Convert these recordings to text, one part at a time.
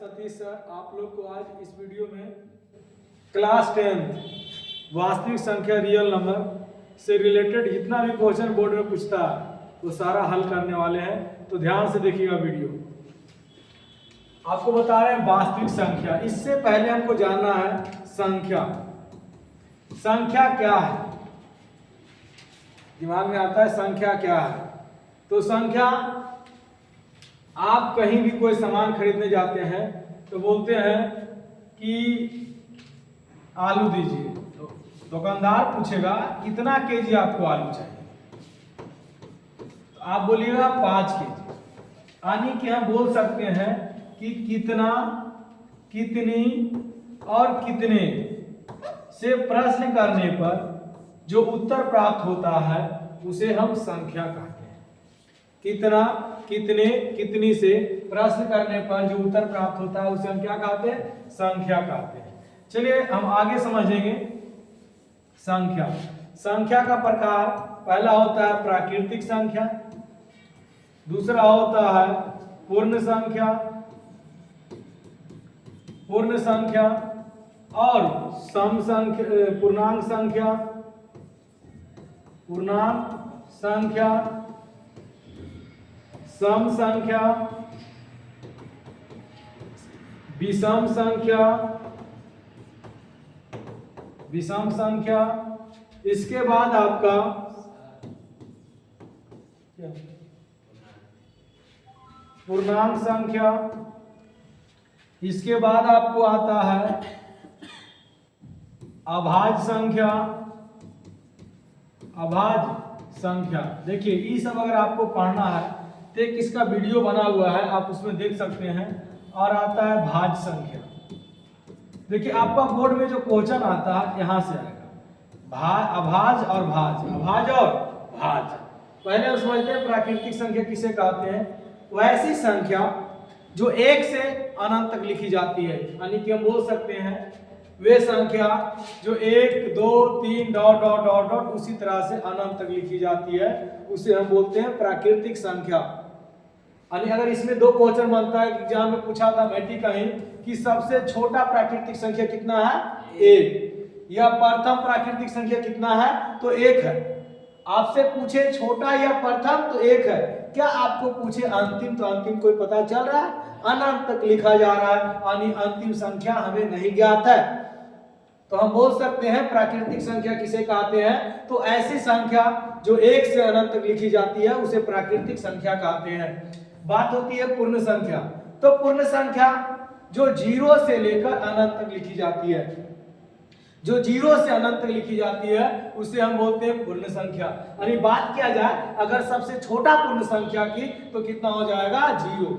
Satish sir, आप लोग को आज इस वीडियो में क्लास 10 वास्तविक संख्या रियल नंबर से रिलेटेड जितना भी क्वेश्चन बोर्ड में पूछता है वो सारा हल करने वाले हैं। तो ध्यान से देखिएगा वीडियो। आपको बता रहे हैं वास्तविक संख्या। इससे पहले हमको जानना है संख्या। संख्या क्या है? दिमाग में आता है संख्या क्या है? तो संख्या, आप कहीं भी कोई सामान खरीदने जाते हैं तो बोलते हैं कि आलू दीजिए, तो दुकानदार पूछेगा कितना केजी आपको आलू चाहिए, तो आप बोलिएगा 5 केजी। यानी कि हम बोल सकते हैं कि कितना, कितनी और कितने से प्रश्न करने पर जो उत्तर प्राप्त होता है उसे हम संख्या कहते हैं। कितना, कितने, कितनी से प्रश्न करने पर जो उत्तर प्राप्त होता है उसे हम क्या कहते हैं? संख्या कहते हैं। चलिए हम आगे समझेंगे संख्या। संख्या का प्रकार पहला होता है प्राकृतिक संख्या, दूसरा होता है पूर्ण संख्या, पूर्ण संख्या और सम संख्या, पूर्णांक संख्या, पूर्णांक संख्या, सम संख्या, विषम संख्या, विषम संख्या। इसके बाद आपका पूर्णांक संख्या। इसके बाद आपको आता है अभाज्य संख्या, अभाज्य संख्या। देखिए ये सब अगर आपको पढ़ना है तो एक इसका वीडियो बना हुआ है, आप उसमें देख सकते हैं। और आता है भाज्य संख्या। देखिए आपका बोर्ड में जो क्वेश्चन आता है यहां से आएगा अभाज्य और भाज्य, अभाज्य और भाज्य। पहले हम समझते हैं प्राकृतिक संख्या किसे कहते हैं। वैसी संख्या जो 1 से अनंत तक लिखी जाती है, यानी कि हम बोल सकते हैं वे संख्या जो 1 2 3 डॉट डॉट डॉट डॉट उसी तरह से अनंत तक लिखी जाती है, उसे हम बोलते हैं प्राकृतिक संख्या। यानी अगर इसमें 2 क्वेश्चन बनता है, एग्जाम में पूछा था मैट्रिक का ही कि सबसे छोटा प्राकृतिक संख्या कितना है? 1, या प्रथम प्राकृतिक संख्या कितना है? तो 1 है। आपसे पूछे छोटा या प्रथम तो 1 है। क्या आपको पूछे अंतिम, तो अंतिम कोई पता चल रहा है? अनंत तक लिखा जा रहा है, यानी अंतिम संख्या हमें नहीं ज्ञात है। तो हम बोल सकते हैं प्राकृतिक संख्या किसे कहते हैं। तो ऐसी संख्या जो 1 से अनंत तक लिखी जाती है उसे प्राकृतिक संख्या कहते हैं। बात होती है पूर्ण संख्या। तो पूर्ण संख्या जो 0 से लेकर अनंत तक लिखी जाती है, जो 0 से अनंत तक लिखी जाती है उसे हम बोलते हैं पूर्ण संख्या। यानी बात किया जाए अगर सबसे छोटा पूर्ण संख्या की तो कितना हो जाएगा? 0।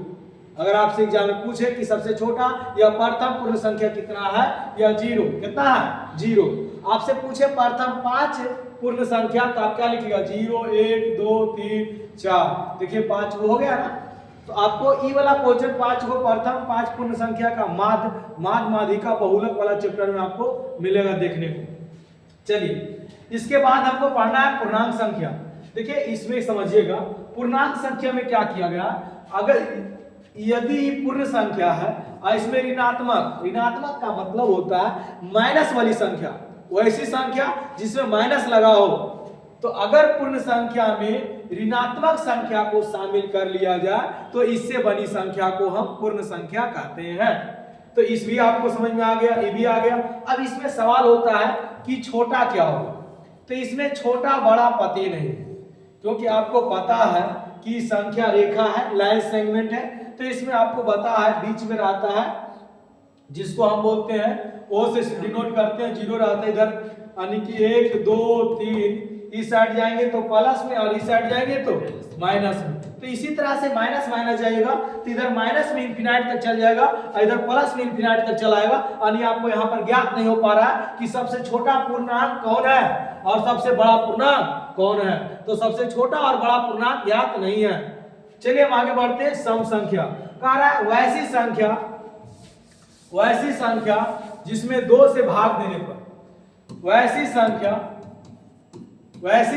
अगर आपसे एग्जाम में पूछे कि सबसे छोटा या प्रथम पूर्ण संख्या कितना है या 0, कितना है? 0। आपसे पूछे प्रथम 5 पूर्ण संख्या तो आप क्या लिखिएगा? 0 1 2 3 4। देखिए 5 हो गया ना। तो आपको ई वाला क्वेश्चन 5 को प्रथम 5 पूर्ण संख्या का माध्य माध्यिका बहुलक वाला चैप्टर में आपको मिलेगा देखने को। चलिए इसके बाद हमको पढ़ना है पूर्णांक संख्या। देखिए इसमें समझिएगा पूर्णांक संख्या में क्या किया गया। अगर यदि पूर्ण संख्या है और इसमें ऋणात्मक, ऋणात्मक का मतलब होता है माइनस वाली संख्या, वैसी संख्या जिसमें माइनस लगा हो, तो अगर पूर्ण संख्या में ऋणात्मक संख्या को शामिल कर लिया जाए तो इससे बनी संख्या को हम पूर्ण संख्या कहते हैं। तो इस भी आपको समझ में आ गया, ये भी आ गया। अब इसमें सवाल होता है कि छोटा क्या होगा। तो इसमें छोटा बड़ा पता नहीं, क्योंकि आपको पता है कि संख्या रेखा है, लाइन सेगमेंट है। तो इसमें आपको पता है बीच में रहता है जिसको हम बोलते हैं ओ से डिनोट करते हैं, 0 रहता है इधर, यानी कि 1 2 3 इस साइड जाएंगे तो प्लस में और इस साइड जाएंगे तो माइनस में। तो इसी तरह से माइनस माइनस जाएगा तो इधर माइनस में इंफिनिट तक चल जाएगा और इधर प्लस में इंफिनिट तक चलाएगा। यानी आपको यहाँ पर ज्ञात नहीं हो पा रहा है कि सबसे छोटा पूर्णांक कौन है और सबसे बड़ा पूर्णांक कौन है। तो सबसे छोटा और बड़ा पूर्णांक ज्ञात नहीं है। चलिए हम आगे बढ़ते हैं। सम संख्या कह रहा है वैसी संख्या जिसमें 2 से भाग देने पर, वैसी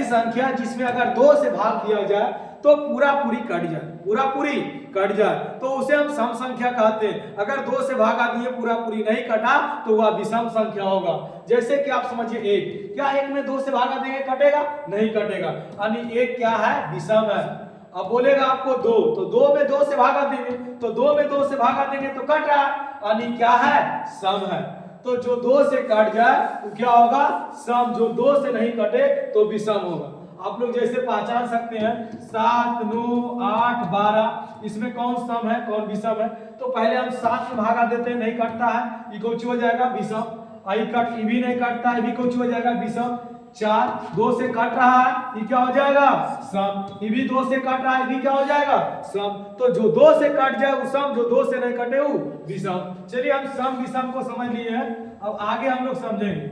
संख्या जिसमें अगर 2 से भाग दिया जाए तो पूरा पूरी कट जाए, पूरा पूरी कट जाए तो उसे हम सम संख्या कहते हैं। अगर 2 से भागा दिए पूरा पूरी नहीं कटा तो वह विषम संख्या होगा। जैसे कि आप समझिए 1, क्या 1 में 2 से भागा देंगे कटेगा? नहीं कटेगा, यानी 1 क्या है? विषम है। अब बोलेगा आपको 2, तो 2 में 2 से भागा देंगे, तो 2 में 2 से भागा देंगे तो कट रहा, यानी क्या है? सम है। तो जो 2 से कट जाए तो क्या होगा? सम। जो 2 से नहीं कटे तो विषम होगा। आप लोग जैसे पहचान सकते हैं 7, 9, 8, 12, इसमें कौन सम है कौन विषम है? तो पहले हम 7 में भागा देते हैं, नहीं कटता है, ये कौन हो जाएगा? विषम। आई कट, ये भी नहीं कटता है, ये भी कौन हो जाएगा? विषम। 4 2 से कट रहा है, ये क्या हो जाएगा? सम। ये भी 2 से कट रहा है, ये भी क्या हो जाएगा? सम। तो जो 2 से कट जाए वो सम, जो 2 से नहीं कटे वो विषम। चलिए हम सम विषम को समझ लिए हैं, अब आगे हम लोग समझेंगे।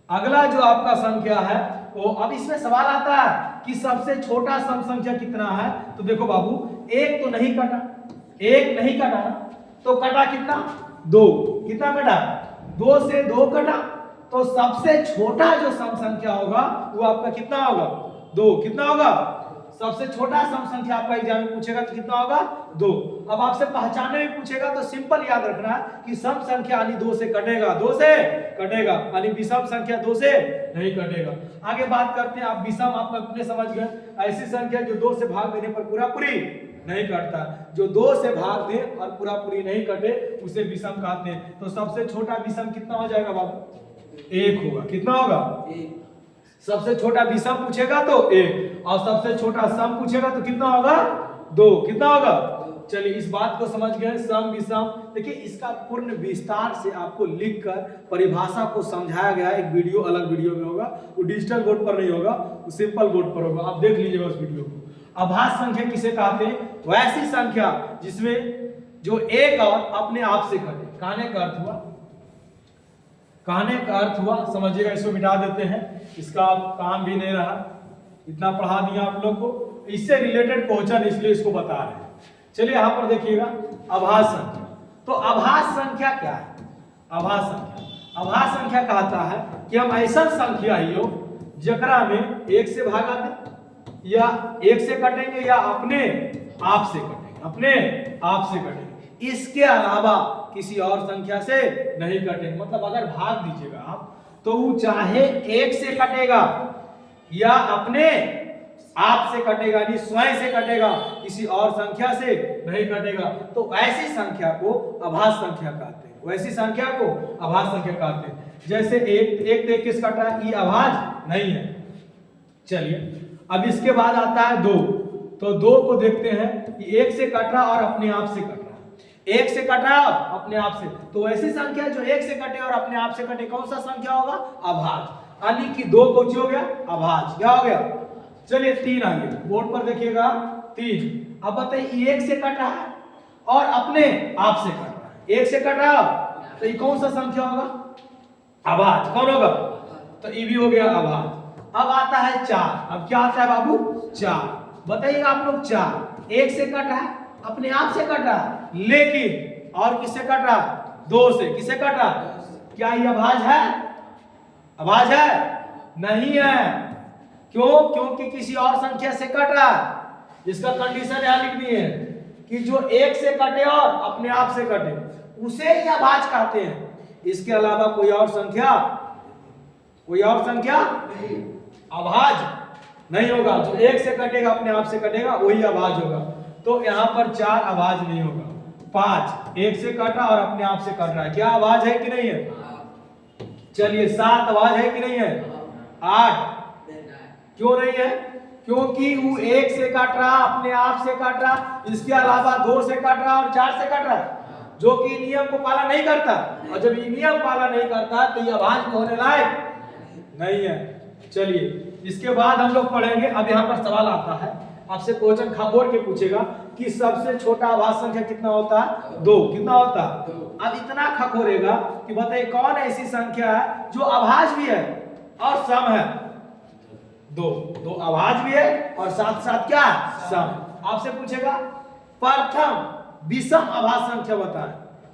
अगला जो आपका संख्या है वो, अब इसमें सवाल आता है कि सबसे छोटा सम संख्या कितना है? तो देखो बाबू, 1 तो नहीं कटा, 1 नहीं कटा ना, तो कटा कितना? 2। कितना कटा? 2 से 2 कटा, तो सबसे छोटा जो सम संख्या होगा वो आपका कितना होगा? 2। कितना होगा? सबसे छोटा सम संख्या आपका एग्जाम में पूछेगा तो कितना होगा? 2। अब आपसे पहचानने में पूछेगा तो सिंपल याद रखना है कि सम संख्या यानी 2 से कटेगा, 2 से कटेगा, यानी विषम संख्या 2 से नहीं कटेगा। आगे बात करते हैं, आप विषम आप अपने समझ गए, ऐसी संख्या जो 2 से भाग देने पर पूरा पूरी नहीं कटता, जो 2 से भाग दे और पूरा पूरी नहीं कटे उसे विषम कहते हैं। तो सबसे छोटा विषम कितना हो जाएगा बाबू? 1 होगा। कितना होगा? 1। सबसे छोटा विषम पूछेगा तो 1, और सबसे छोटा सम पूछेगा तो कितना होगा? 2। कितना होगा? चलिए इस बात को समझ गए, सम विषम। देखिए इसका पूर्ण विस्तार से आपको लिखकर परिभाषा को समझाया गया है, एक वीडियो अलग वीडियो में होगा, वो डिजिटल बोर्ड पर नहीं होगा, वो सिंपल बोर्ड पर होगा, आप देख लीजिएगा उस वीडियो को। अभाज्य संख्या किसे कहते हैं? वैसी संख्या जिसमें जो एक और अपने आप से कटे। कहने का अर्थ हुआ, कहने का अर्थ हुआ, समझिएगा, इसको मिटा देते हैं, इसका काम भी नहीं रहा, इतना पढ़ा दिया आप लोग को, इससे रिलेटेड क्वेश्चन इसलिए इसको बता रहे हैं। चलिए यहाँ पर देखिएगा अभाज्य संख्या। तो अभाज्य संख्या क्या है? अभाज्य संख्या, अभाज्य संख्या कहता है कि हम ऐसा संख्या ही हो जकरा में 1 से भागा दे, या 1 से कटेंगे, या अपने आप से कटेंगे, अपने आप से कटेंगे, इसके अलावा किसी और संख्या से नहीं कटेंगे। मतलब अगर भाग दीजिएगा आप तो वो चाहे 1 से कटेगा या अपने आप से कटेगा, यानी स्वयं से कटेगा, किसी और संख्या से नहीं कटेगा। तो ऐसी संख्या को अभाज्य संख्या कहते हैं, वैसी संख्या को अभाज्य संख्या कहते हैं। जैसे 1 तो 1 किस कटा है? ये अभाज्य नहीं है। चलिए अब इसके बाद आता है 2, तो 2 को देखते हैं कि 1 से कट रहा और अपने आप से कट रहा, 1 से कट रहा अपने आप से, तो ऐसी संख्या जो 1 से कटे और अपने आप से कटे कौन सा संख्या होगा? अभाज्य। यानी कि 2 कौन हो गया? अभाज्य। क्या हो गया? चलिए 3 आ गया, बोर्ड पर देखिएगा 3। अब बताइए 1 से कट रहा है और अपने आप से कट रहा है, 1 से कट रहा तो ये कौन सा संख्या होगा? अभाज्य। कौन होगा? तो ये भी हो गया अभाज्य। अब आता है 4। अब क्या आता है बाबू? 4। बताइएगा आप लोग, 4 1 से कट रहा है, अपने आप से कट रहा है, लेकिन और किससे कट रहा है? 2 से। किससे कट रहा है? क्या ये अभाज्य है? अभाज्य है? नहीं है। क्यों? क्योंकि किसी और संख्या से कट रहा है। इसका कंडीशन यहां लिख दी है कि जो 1 से कटे और अपने आप से कटे उसे ही अभाज्य कहते हैं। इसके अलावा कोई और संख्या, कोई और संख्या अभाज्य नहीं होगा। जो 1 से कटेगा अपने आप से कटेगा वही अभाज्य होगा। तो यहाँ पर 4 अभाज्य नहीं होगा। 5 1 से कटा और अपने आप से कट रहा है, क्या अभाज्य है कि नहीं है? चलिए 7 अभाज्य है कि नहीं है? 8 क्यों नहीं है? क्योंकि वो 1 से कट रहा, अपने आप से कट रहा, इसके अलावा 2 से कट रहा और 4 से कट रहा, जो कि नियम को पालन नहीं करता। और जब ये नियम पालन नहीं करता तो ये अभाज्य होने लायक नहीं है। चलिए इसके बाद हम लोग पढ़ेंगे। अब यहाँ पर सवाल आता है, आपसे क्वेश्चन खबोर के पूछेगा कि सबसे छोटा अभाज्य संख्या कितना होता है? 2। कितना होता है? अब इतना खखोरेगा कि बताइए कौन ऐसी संख्या है जो अभाज्य भी है और सम है? 2 अभाज्य भी है और साथ साथ क्या है? सम। आपसे पूछेगा प्रथम विषम अभाज्य संख्या बताएं,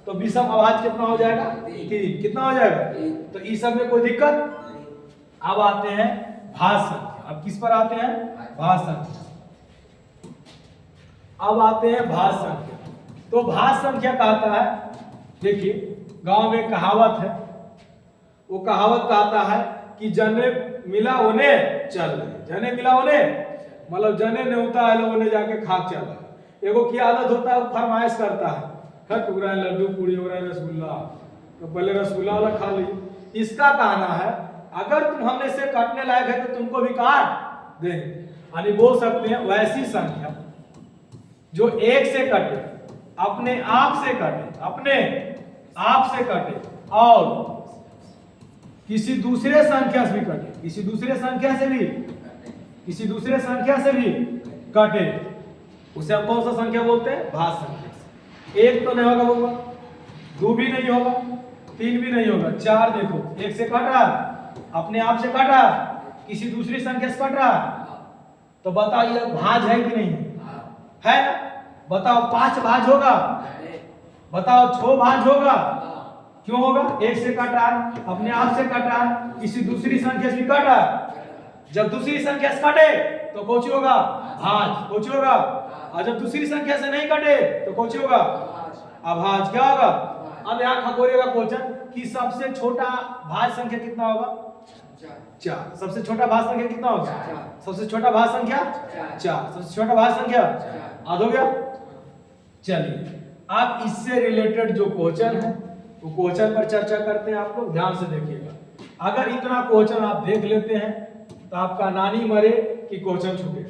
तो विषम अभाज्य कितना हो जाएगा? 3। कितना हो जाएगा? तो इस सब में कोई दिक्कत? अब आते हैं भाज्य संख्या। अब किस पर आते हैं? भाज्य संख्या। अब आते हैं भाज्य संख्या। तो भाज्य संख्या कहता है, देखिए गांव में कहावत है, वो कहावत कहता है कि जने मिला उन्हें चल रहे, जने मिला उन्हें मतलब जने नहीं होता है, लोगों ने जाके खाक चल रहा है। एगो की आदत होता है, वो फरमाइश करता है, खट उगरा लड्डू पूड़ी उगरा रसगुल्ला, तो पहले रसगुल्ला वाला खा ली। इसका कहना है अगर तुम हमने से काटने लायक है तो तुमको भी काट दे, यानी बोल सकते हैं वैसी संख्या जो एक से कटे, अपने आप से कटे, अपने आप से कटे और किसी दूसरे संख्या से भी कटे, किसी दूसरे संख्या से भी, किसी दूसरे संख्या से भी कटे, उसे हम कौन सा संख्या बोलते हैं? भाज्य संख्या। एक तो नहीं होगा बउआ, दो भी नहीं होगा, तीन भी नहीं होगा, चार देखो एक से कट रहा, अपने आप से कट रहा, किसी दूसरी संख्या से कट रहा, तो बताओ ये भाज्य है कि नहीं है? ना? बताओ 5 भाज्य होगा, बताओ 6 भाज्य होगा, क्यों होगा? एक से कट रहा है, अपने आप से कट रहा है, किसी दूसरी संख्या से भी कट रहा है। जब दूसरी संख्या से कटे तो कौन होगा? भाज्य। कौन होगा? और जब दूसरी संख्या से नहीं कटे तो कौन होगा? अभाज्य। क्या होगा? अब यहाँ खगोलिएगा क्वेश्चन कि सबसे छोटा भाज्य संख्या कितना होगा? 4। सबसे छोटा भाज्य संख्या कितना होगा? सबसे छोटा भाज्य संख्या 4। सबसे छोटा भाज्य संख्या याद हो गया? चलिए अब इससे रिलेटेड जो क्वेश्चन है वो क्वेश्चन पर चर्चा करते हैं। आप लोग ध्यान से देखिएगा, अगर इतना क्वेश्चन आप देख लेते हैं तो आपका नानी मरे कि क्वेश्चन छूटे।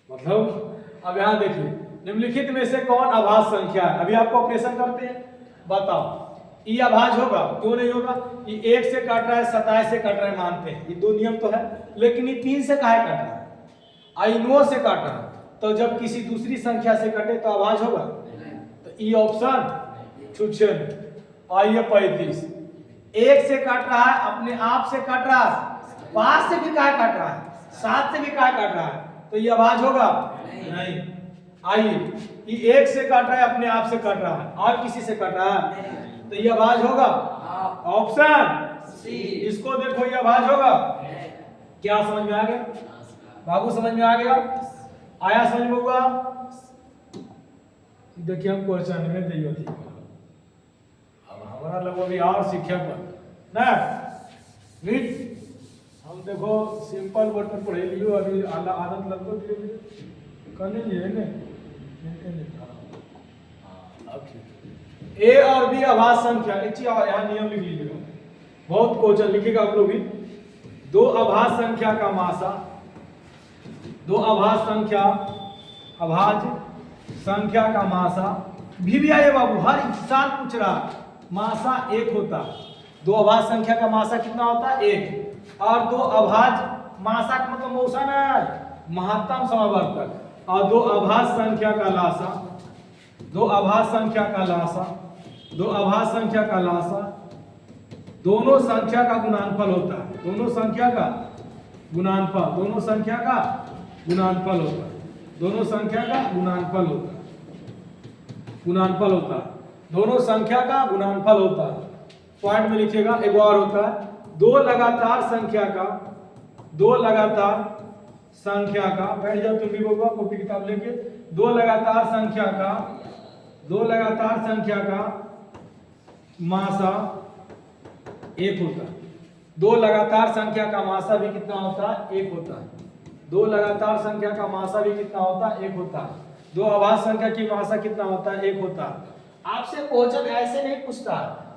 मतलब अब यहां देखिए, निम्नलिखित में से कौन अभाज्य संख्या है? अभी आपको ऑपरेशन करते हैं, बताओ ये अभाज्य होगा? क्यों नहीं होगा? ये 1 से कट रहा है, 27 से कट रहा है, मानते हैं ये 2 नियम तो है, लेकिन ये 3 से काहे कट रहा है? आई 9 से कट रहा है, तो जब किसी दूसरी संख्या से कटे तो अभाज्य होगा? तो ये ऑप्शन छूछे। आइए 35, 1 से कट रहा है, अपने आप से कट रहा है, 5 से भी काहे कट रहा है, 7 से भी काहे कट रहा है, तो ये अभाज्य होगा? नहीं। आइए ये 1 से कट रहा है, अपने आप से कट रहा है, और किसी से कट रहा है, तो ये अभाज्य होगा? Option C. इसको देखो, ये अभाज्य होगा? क्या समझ में आ गया बाबू? समझ में आ गया? आया समझ में? हुआ? देखिए हम क्वेश्चन में दियो थी, अब हमारा लोग भी और सीखे पर ना रीड, हम देखो सिंपल वर्ड पर पढ़े लियो, अभी आदत लगो धीरे धीरे करने लिए ने। अब ठीक, ए और बी अभाज्य संख्या, एक चीज यहाँ नियम लिख लीजिएगा, बहुत क्वेश्चन लिखेगा आप लोग भी। 2 अभाज्य संख्या का मासा, 2 अभाज्य संख्या, अभाज्य संख्या का मासा भी आए बाबू, हर साल पूछ रहा, मासा 1 होता है। 2 अभाज्य संख्या का मासा कितना होता है? 1। और 2 अभाज्य मासा का मतलब मौसा ना महत्तम समावर्तक, और 2 अभाज्य संख्या का लासा, 2 अभाज्य संख्या का लासा, 2 अभाज्य संख्या का लासा, दोनों संख्या का गुणनफल होता है। दोनों संख्या का गुणनफल, दोनों संख्या का गुणनफल होता है, दोनों संख्या का गुणनफल होता है, गुणनफल होता है, दोनों संख्या का गुणनफल होता है। पॉइंट में लिखिएगा। एक और होता है 2 लगातार संख्या का, 2 लगातार संख्या का, बैठ जाओ तुम भी बाबा कॉपी किताब लेके, 2 लगातार संख्या का, 2 लगातार संख्या का मासा 1 होता है। 2 लगातार संख्या का मासा भी कितना होता है? 1 होता है। 2 लगातार संख्या का मासा भी कितना होता है? 1 होता है। 2 अभाज्य संख्या की मासा कितना होता है? 1 होता है। आपसे क्वेश्चन ऐसे नहीं पूछता,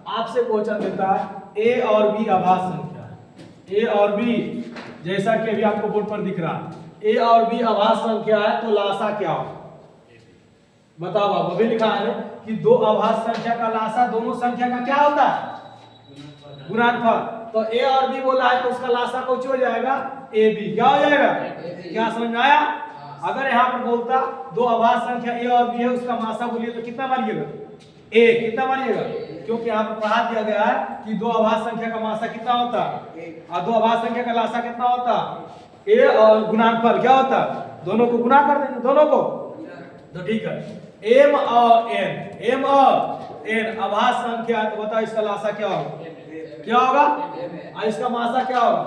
आपसे क्वेश्चन देता है ए और बी अभाज्य संख्या है, ए और बी, जैसा कि अभी आपको बोर्ड पर दिख रहा है, ए और बी अभाज्य संख्या है, तो लासा क्या हो? बताओ बाबू, अभी लिखा है कि 2 अभाज्य संख्या का लासा दोनों संख्या का क्या होता है? गुणनफल। तो ए और बी बोला है तो उसका लासा कुछ हो जाएगा? A B. क्या हो जाएगा? क्या समझ में आया? अगर यहाँ पर बोलता 2 अभाज्य संख्या ए और बी है, उसका मासा बोलिए तो कितना मारिएगा? ए। कितना मारिएगा? क्योंकि यहाँ पर पढ़ा दिया गया है कि 2 अभाज्य संख्या का मासा कितना होता है और 2 अभाज्य संख्या का लासा कितना होता है? ए और गुणनफल क्या होता है? दोनों को गुणा कर देंगे, दोनों को। तो ठीक है, एम और एन, एम और एन अभाज्य संख्या, तो बताओ इसका लासा क्या होगा? क्या होगा? और इसका मासा क्या होगा?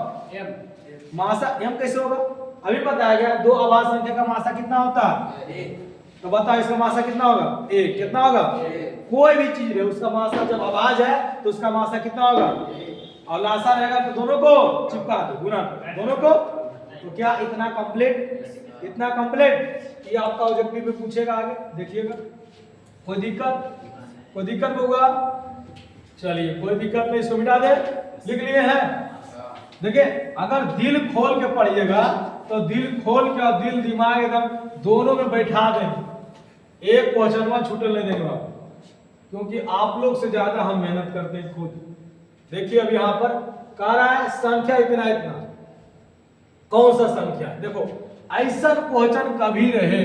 मासा m कैसे होगा? अभी बताया गया दो अभाज्य संख्या का मासा कितना होता है? तो बताओ इसका मासा कितना होगा? 1। कितना होगा? कोई भी चीज है उसका मासा जब अभाज्य है तो उसका मासा कितना होगा? और लासा रहेगा तो दोनों को चिपका दो, गुना कर दोनों को। तो क्या इतना कंप्लीट? इतना कंप्लीट कि आपका ऑब्जेक्टिव में पूछेगा आगे, देखिएगा। कोई दिक्कत होगा? चलिए कोई दिक्कत नहीं, इसको मिटा दे। लिख लिए हैं? देखिए अगर दिल खोल के पढ़िएगा तो दिल खोल के और दिल दिमाग एकदम दोनों में बैठा देंगे, एक क्वेश्चन छूटल नहीं देंगे आप, क्योंकि आप लोग से ज्यादा हम मेहनत करते हैं खुद। देखिए अब यहाँ पर कह रहा है संख्या इतना इतना, कौन सा संख्या? देखो ऐसा क्वेश्चन कभी रहे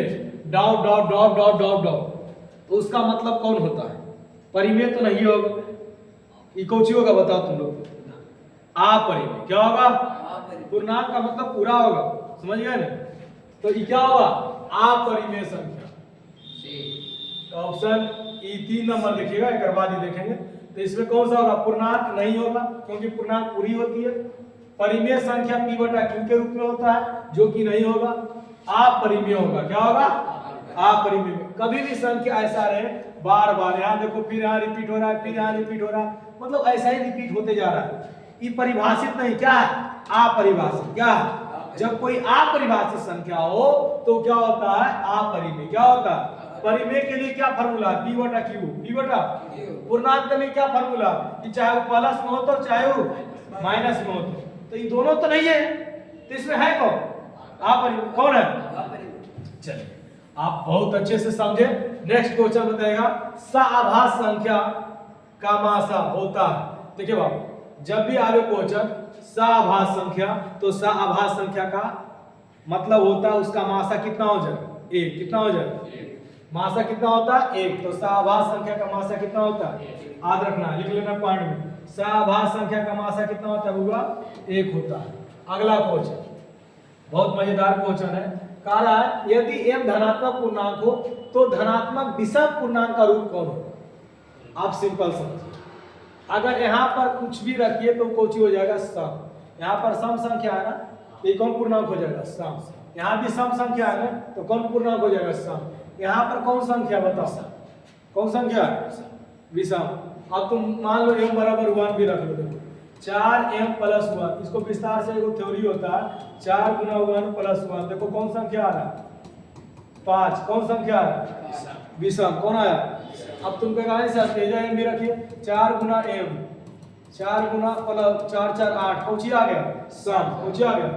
dot dot dot dot dot dot, तो उसका मतलब कौन होता है? परिमेय तो नहीं होगा। ये कौन सी होगा बताओ तुम लोग? अपरिमेय। क्या होगा? पूर्णांक का मतलब पूरा होगा, समझ गए ना? तो ये क्या होगा? अपरिमेय संख्या। तो ऑप्शन ई 3 नंबर लिखिएगा, एक बाद ही देखेंगे। तो इसमें कौन सा होगा? पूर्णांक नहीं होगा, क्योंकि पूर्णांक पूरी होती है। परिमेय संख्या p बटा q के रूप में होता है, जो कि नहीं होगा। अपरिमेय होगा। क्या होगा? अपरिमेय। कभी भी संख्या ऐसा रहे बार बार, यहाँ देखो फिर यहाँ रिपीट हो रहा है, फिर यहाँ रिपीट हो रहा है, मतलब ऐसा ही रिपीट होते जा रहा है। ये परिभाषित नहीं, क्या है? अपरिभाषित। क्या है? जब कोई अपरिभाषित संख्या हो तो क्या होता है? अपरिमेय। क्या होता है? परिमेय के लिए क्या फार्मूला? p बटा q। p बटा पूर्णांक के लिए क्या फार्मूला? कि चाहे वो प्लस में हो तो चाहे वो माइनस में हो तो ये दोनों तो नहीं है, तो इसमें है कौन? अपरिमेय। कौन है? चलिए आप बहुत अच्छे से समझे। नेक्स्ट क्वेश्चन बताएगा सअभाज्य संख्या का मासा होता है। देखिए बाबू, जब भी आवे क्वेश्चन सअभाज्य संख्या, तो सअभाज्य संख्या का मतलब होता है उसका मासा कितना हो जाएगा? 1। कितना हो जाएगा? मासा कितना होता है? 1। तो सअभाज्य संख्या का मासा कितना होता है? याद रखना, लिख लेना पॉइंट में। सअभाज्य संख्या का मासा कितना होता है? होगा 1 होता है। अगला क्वेश्चन बहुत मजेदार क्वेश्चन है। कह रहा है यदि m धनात्मक पूर्णांक हो तो धनात्मक विषम पूर्णांक का रूप कौन होगा? आप सिंपल समझिए। अगर यहाँ पर कुछ भी रखिए तो कोची हो जाएगा? सम। यहाँ पर सम संख्या है ना, तो ये कौन पूर्णांक हो जाएगा? सम। यहाँ भी सम संख्या है ना, तो कौन पूर्णांक हो जाएगा? सम। यहाँ पर कौन संख्या बताओ? कौन संख्या? विषम। अब तुम मान लो m बराबर 1 भी रख लो। देखो 4m प्लस 1, इसको विस्तार से एक थ्योरी होता है 4 गुना 1 प्लस 1। देखो कौन संख्या आ रहा है? 5। कौन संख्या आ रहा है? विषम। कौन आया? अब तुम कहेगा सर तेजा m भी रखिए, 4 गुना m, 4 गुना प्लस 4 4 8, कौन सी आ गया? सम। कौन सी आ गया?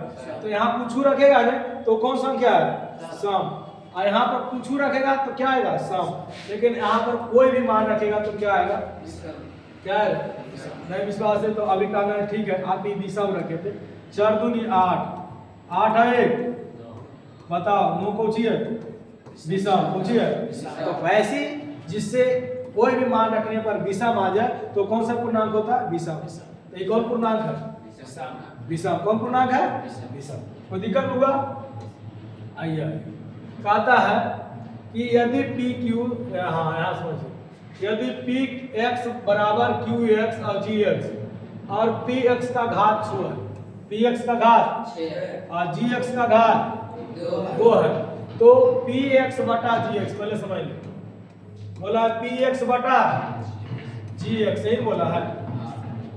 तो यहाँ कुछ रखेगा ना तो कौन संख्या है? सम। और यहाँ पर कुछ रखेगा तो क्या आएगा? सम। लेकिन यहाँ पर कोई भी मान रखेगा तो क्या आएगा? क्या है? नहीं विश्वास है तो अभी कहना है ठीक है, आप भी विषम रखे थे। 4 दूनी 8, 8 है 1, बताओ 9 कौची है? विषम। कौची है? तो वैसे जिससे कोई भी मान रखने पर विषम आ जाए तो कौन सा पूर्णांक होता है? विषम। तो ये कौन पूर्णांक है? विषम। कौन पूर्णांक है? विषम। कोई दिक्कत होगा? आइए कहता है कि यदि पी क्यू, हाँ यहाँ समझिए, यदि पी एक्स बराबर क्यू एक्स और जी एक्स और पी एक्स का घात 6 है, पी एक्स का घात 6 और जी एक्स का घात 2 है, तो पी एक्स बटा जी एक्स, पहले समझ लो, बोला पी एक्स बटा जी एक्स, यही बोला है।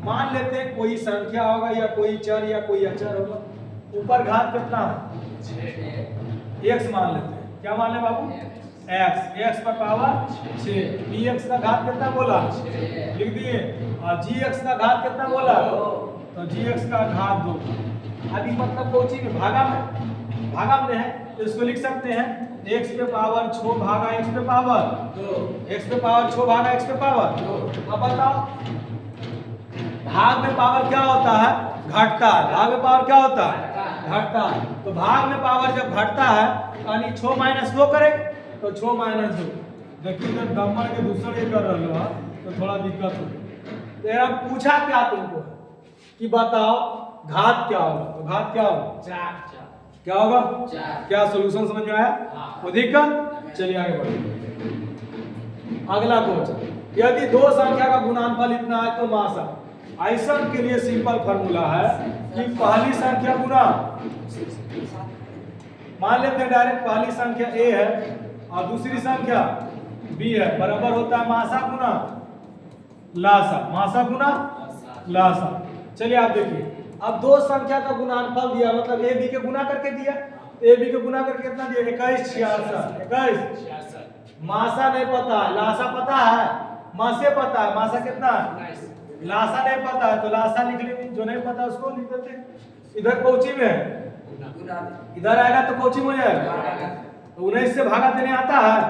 मान लेते हैं कोई संख्या होगा या कोई चर या कोई अचर होगा, ऊपर घात कितना है? एक्स मान लेते हैं। क्या मान ले बाबू? एक्स। एक्स पर पावर 6। पी एक्स का घात कितना बोला? लिख दिए। और जी एक्स का घात कितना बोला? तो जी एक्स का घात 2। अभी मतलब कोई चीज भागा में है तो इसको लिख सकते हैं x पे पावर 6 भागा x पे पावर 2, x पे पावर 6 भागा x पे पावर 2। अब बताओ भाग में पावर क्या होता है? घटता है। भाग में पावर क्या होता है? घटता है। तो भाग में पावर जब घटता है यानी 6 माइनस 2 करे तो 6 माइनस 2। देखिए जब नंबर के दूसरे कर रहे हो तो थोड़ा दिक्कत हो। तो अब पूछा क्या तुमको कि बताओ घात क्या होगा? तो घात क्या होगा? 4। क्या होगा? 4। क्या सॉल्यूशन समझ में आया? कोई दिक्कत? चलिए आगे बढ़ते। अगला क्वेश्चन, यदि दो संख्या का गुणनफल इतना है तो मासा। ऐसा के लिए सिंपल फार्मूला है कि पहली संख्या गुना, मान लेते हैं डायरेक्ट पहली संख्या a है और दूसरी संख्या b है, बराबर होता है मासा गुना लासा, मासा गुना लासा। चलिए आप देखिए, अब दो संख्या का गुणनफल दिया, मतलब ए बी के गुना करके दिया, ए बी के गुना करके कितना दिया, 21 66, 21 मासा नहीं पता है, लासा पता है, मासे पता है, मासा कितना है, लासा नहीं पता है तो लासा लिख लेंगे, जो नहीं पता उसको लिख देते हैं। इधर कोची में है, इधर आएगा तो कोची में हो जाएगा, तो 19 से भागा देने आता है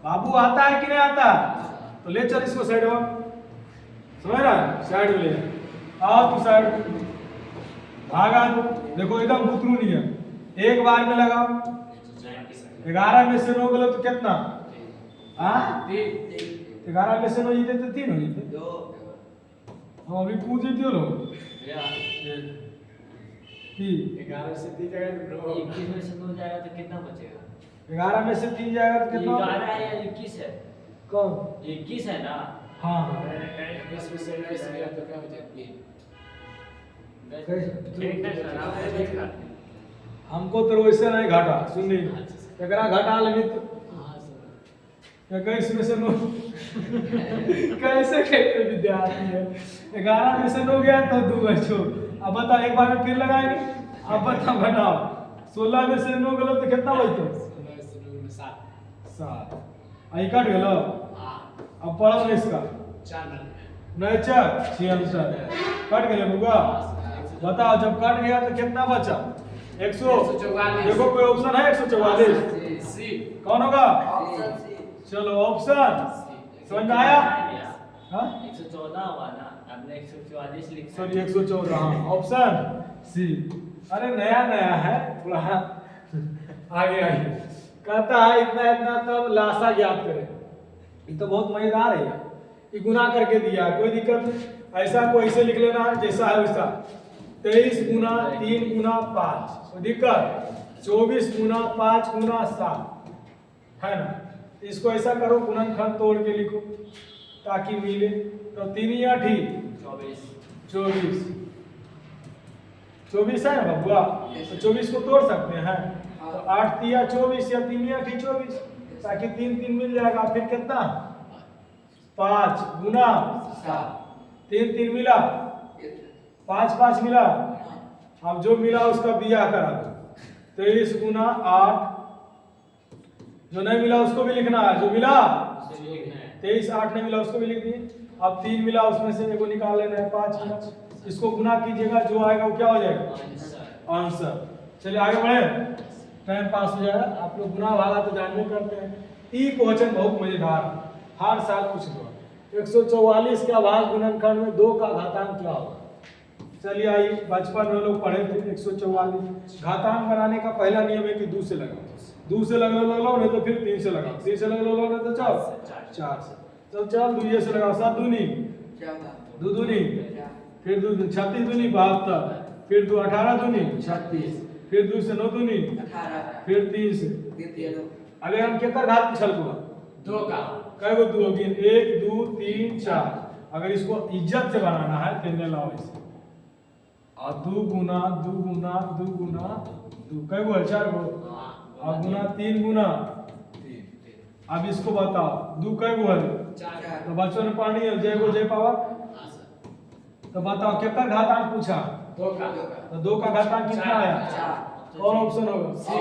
बाबू, आता है कि नहीं आता, तो ले चल इसको साइड में, समझ रहा है, साइड में ले आओ, तू साइड भागा दो, देखो एकदम बुतरू नहीं है, एक बार में लगाओ, 11 में से 9 गलो तो कितना, हाँ 11 में से 9 जीते तो 3 हो जीते, हम अभी पूछ जीते हो लोग 11 से 3 जाएगा तो 21 में से 9 जाएगा तो कितना बचेगा, 11 में से 3 जाएगा तो कितना, 11 है या 21 है, कौन 21 है ना, हाँ 21 में से 21 गया तो क्या बचेगा, हमको तो वैसे नहीं घाटा, सुन ली एकरा घाटा लेनी तो 21 में से 9 कैसे कहते विद्यार्थी है, 11 में से 9 गया तो 2 बचो, अब बताओ एक बार में फिर लगाएंगे, अब बताओ घटाओ, 16 में से 9 गलो तो कितना बचतो, 7 आई कट गलो, अब पढ़ो ना इसका 9 4 66 कट गए बुआ, बताओ जब कट गया तो कितना बचा, 144, देखो कोई ऑप्शन है 144, कौन होगा, चलो ऑप्शन समझ में आया, हाँ 114 हुआ ना, हमने 144 लिखा, सॉरी 114, हाँ ऑप्शन सी, अरे नया नया है थोड़ा आगे आगे, कहता है इतना इतना तब लासा ज्ञात करें, ये तो बहुत मजेदार है, ये गुना करके दिया, कोई दिक्कत नहीं, ऐसा को ऐसे लिख लेना है जैसा है वैसा, 23 गुना 3 गुना 5, कोई दिक्कत, 24 गुना 5 गुना 7 है ना, इसको ऐसा करो गुणनखंड तोड़ के लिखो ताकि मिले, तो 3 या 8 24 24 है ना बबुआ, तो 24 को तोड़ सकते हैं, तो 8 तिया 24 या 3 या 8 24, ताकि 3 3 मिल जाएगा, फिर कितना 5 गुना 3 3 मिला, 5 5 मिला, अब जो मिला उसका बिया करा दो, 23 गुना 8, जो नहीं मिला उसको भी लिखना है, जो मिला 23 8 नहीं मिला उसको भी लिख दिए, अब 3 मिला उसमें से एगो निकाल लेना है 5 मिला, इसको गुना कीजिएगा, जो आएगा वो क्या हो जाएगा आंसर। चलिए आगे बढ़े, टाइम पास हो जाएगा, आप लोग गुना भागा तो जानते करते हैं। ई क्वेश्चन बहुत मजेदार, हर साल पूछ लो, 144 का भाग गुणनखंड में 2 का घातांक क्या होगा। चलिए आइए, बचपन में लोग पढ़े थे 144 घातांक बनाने का पहला नियम है कि 2 से लगाओ, 2 से लगाओ नहीं तो फिर 3 से लगाओ, 3 से लगाओ नहीं तो 4 से, चल चल 2 से लगाओ, 7 दूनी 2 दूनी, फिर 2 36 दूनी 72, फिर 2 18 दूनी 36, फिर 2 से 9 दूनी 18, फिर 3 से अगर हम केकर घात पूछल को 2 का कई गो 2 होगी, 1 2 3 4, अगर इसको इज्जत से बनाना है तो इन्हें लाओ इसे, और 2 गुना 2 गुना 2 गुना 2 कई गो है 4 गो, और गुना 3 गुना 3, अब इसको बताओ 2 कई गो है 4, तो बच्चों ने पढ़नी है जय गो जय पावर, तो बताओ केकर घातांक पूछा 2 का, तो 2 का घातांक कितना आया, कौन ऑप्शन होगा, सी,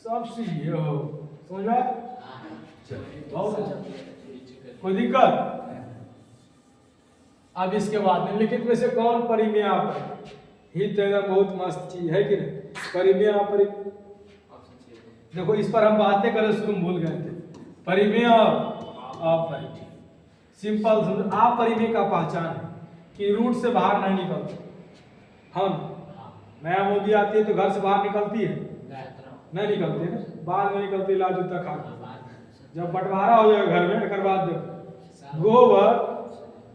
सब सी हो, समझ में बहुत अच्छा, कोई दिक्कत। अब इसके बाद निम्नलिखित में से कौन परिमेय अपरिमेय, हित एकदम बहुत मस्त चीज है कि नहीं, परिमेय अपरिमेय, देखो इस पर हम बातें करें शुरू में भूल गए थे, परिमेय और अपरिमेय, सिंपल समझो, अपरिमेय का पहचान है कि रूट से बाहर नहीं निकलते, हम नया मोदी आती है तो घर से बाहर निकलती है, नहीं निकलती है, बाद में निकलती लाजू तक आ, जब बंटवारा हो जाएगा घर में एक बाद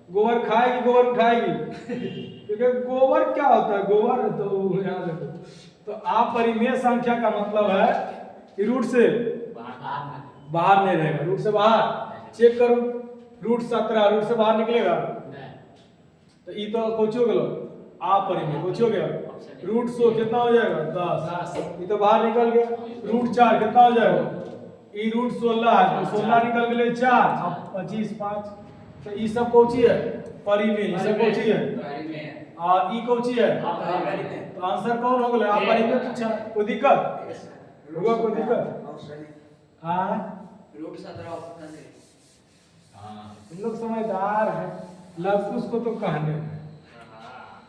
गोबर खाएगी गोबर उठाएगी क्योंकि गोबर क्या होता है, गोबर तो याद रखो, तो अपरिमेय संख्या का मतलब है कि रूट से बाहर नहीं रहेगा, रूट से बाहर चेक करो, रूट 17 रूट से बाहर निकलेगा, तो ये तो कोचो गलो अपरिमेय कुछ हो गया। रूट 100 कितना हो जाएगा 10, ये तो बाहर निकल गया। रूट 4 कितना हो जाएगा, ई रूट 16 है तो 16 निकल गए 4, अब 25 5। तो ये सब कौची है परिमेय, ये सब कौची है और ई कौची है। तो आंसर कौन हो गया अपरिमेय पूछा, कोई दिक्कत होगा, कोई दिक्कत। हाँ रूट 17 ऑप्शन है। तुम लोग समझदार है। लवकुश को तो कहने में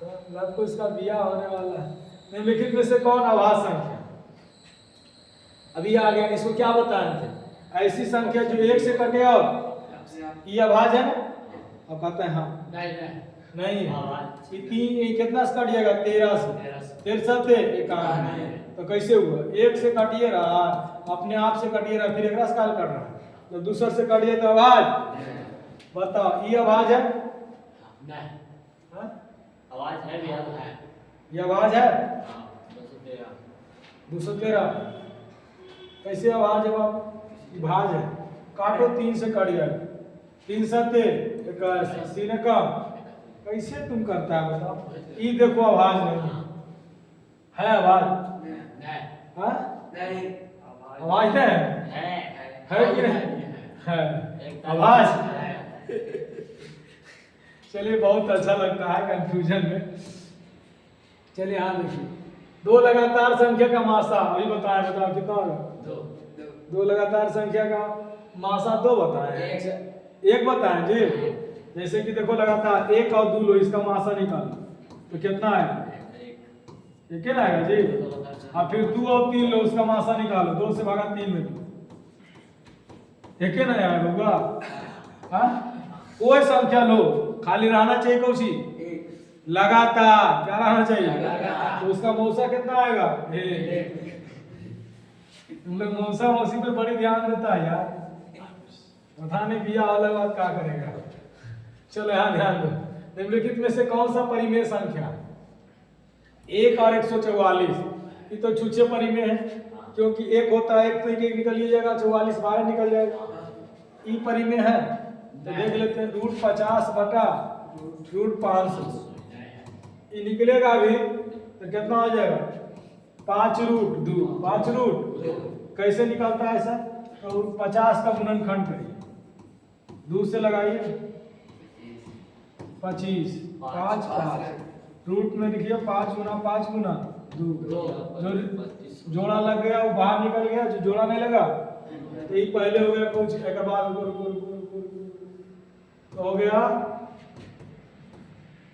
तो लवकुश का बियाह होने वाला है। निम्नलिखित में से कौन अभाज्य संख्या, अभी आ गया, इसको क्या बताए थे, ऐसी संख्या जो 1 से कटे और ये अभाज्य है ना। अब कहते हैं हाँ नहीं ये तीन, ये कितना से कट जाएगा 13 से, 13 से 51, तो कैसे हुआ 1 से कटिए रहा, अपने आप से कटिए रहा, फिर एक काल कर रहा है, तो दूसरे से कटिए तो अभाज्य। बताओ ये अभाज्य है, आवाज है भी है, ये अभाज्य है 213। कैसे अभाज्य है बाबू, भाज्य है, काटो 3 से कट जाएगा, 3 7 21, 3 कम, कैसे तुम करता है बताओ। ये देखो अभाज्य नहीं है, अभाज्य हाँ अभाज्य है कि नहीं है, अभाज्य। चलिए बहुत अच्छा लगता है कंफ्यूजन में। चलिए हाँ देखिए, 2 लगातार संख्या का मासा अभी बताया, बताओ कितना होगा 2 लगातार संख्या का मासा 2 बताएं, 1 बताएं जी। जैसे कि देखो लगातार 1 और 2 लो, इसका मासा निकालो तो कितना आएगा 1 ही आएगा जी। और फिर 2 और 3 लो, उसका मासा निकालो, 2 से भागा 3 में 1 ही नहीं आएगा होगा। हाँ कोई संख्या लो, खाली रहना चाहिए कौन सी लगातार, क्या रहना चाहिए, तो उसका मौसा कितना आएगा 1। तुम लोग मौसा मौसी पे बड़ी ध्यान देता है यार, पता नहीं बिया वाला बात क्या करेगा। चलो यहाँ ध्यान दो, निम्नलिखित में से कौन सा परिमेय संख्या 1 और 144, ये तो छूछे परिमेय है, क्योंकि 1 होता है 1 तो 1 निकल जाएगा, 44 बाहर निकल जाएगा। ई परिमेय है तो देख लेते हैं, रूट 50 बटा रूट 500 ये निकलेगा अभी तो कितना हो जाएगा 5 रूट 2, 5 रूट कैसे निकलता है ऐसा, तो 50 का गुणनखंड करिए, 2 से लगाइए 25 5 5 रूट में लिखिए 5 गुना 5 गुना 2, जो जोड़ा लग गया वो बाहर निकल गया, जो जोड़ा नहीं लगा तो ये पहले हो गया कुछ, एक बाद तो हो गया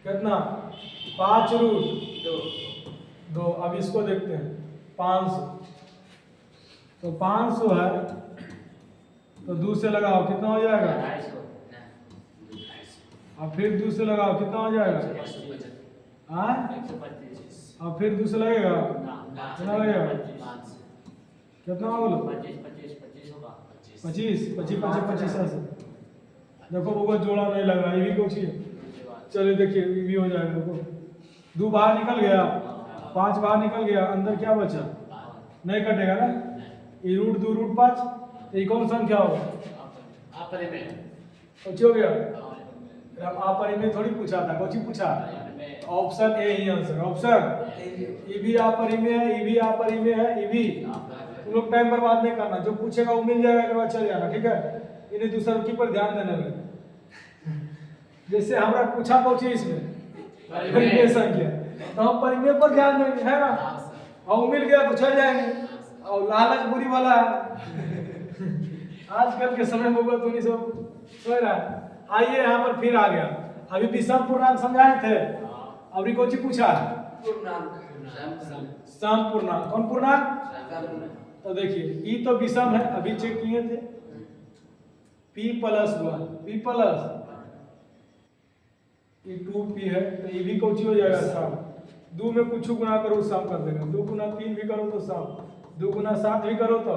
कितना 5 रूट 2। अब इसको देखते हैं 500, तो 500 है तो 2 से लगाओ कितना हो जाएगा, और फिर 2 से लगाओ कितना हो जाएगा हाँ, और फिर 2 से लगेगा कितना लगेगा, कितना बोलो 25 25 ऐसे। देखो वो जोड़ा नहीं लग रहा, ये भी कुछ है। चलिए देखिए ये भी हो जाएगा, देखो 2 बाहर निकल गया, 5 बाहर निकल गया, अंदर क्या बचा नहीं कटेगा ना, ये रूट 2 रूट 5, ये कौन संख्या होगा कुछ हो गया। अपरिमेय थोड़ी पूछा था, कुछ पूछा option A he answer, option ये भी अपरिमेय है, ये भी अपरिमेय है, ये भी। तुम लोग टाइम बर्बाद नहीं करना, जो पूछेगा वो मिल जाएगा, के बाद चल जाना, ठीक है। इन्हें दूसरा की पर ध्यान देने लगे, जैसे हमरा पूछा पहुंचे इसमें परिमेय संख्या, तो हम परिमेय पर ध्यान देंगे है ना, और मिल गया तो चल जाएंगे, और लालच बुरी वाला है आजकल के समय में वो तो नहीं सब सो रहा है। आइए यहाँ पर फिर आ गया, अभी विषम पूर्णांक समझाए थे, अभी कुछ पूछा सम पूर्णांक, कौन पूर्णांक, तो देखिए ये तो विषम है, अभी चेक किए थे p प्लस 1 p प्लस ये 2p है, तो ये भी कौची हो जाएगा सम, 2 में कुछ गुना करो सम कर देगा, 2 गुना 3 भी करो तो सम, 2 गुना 7 भी करो तो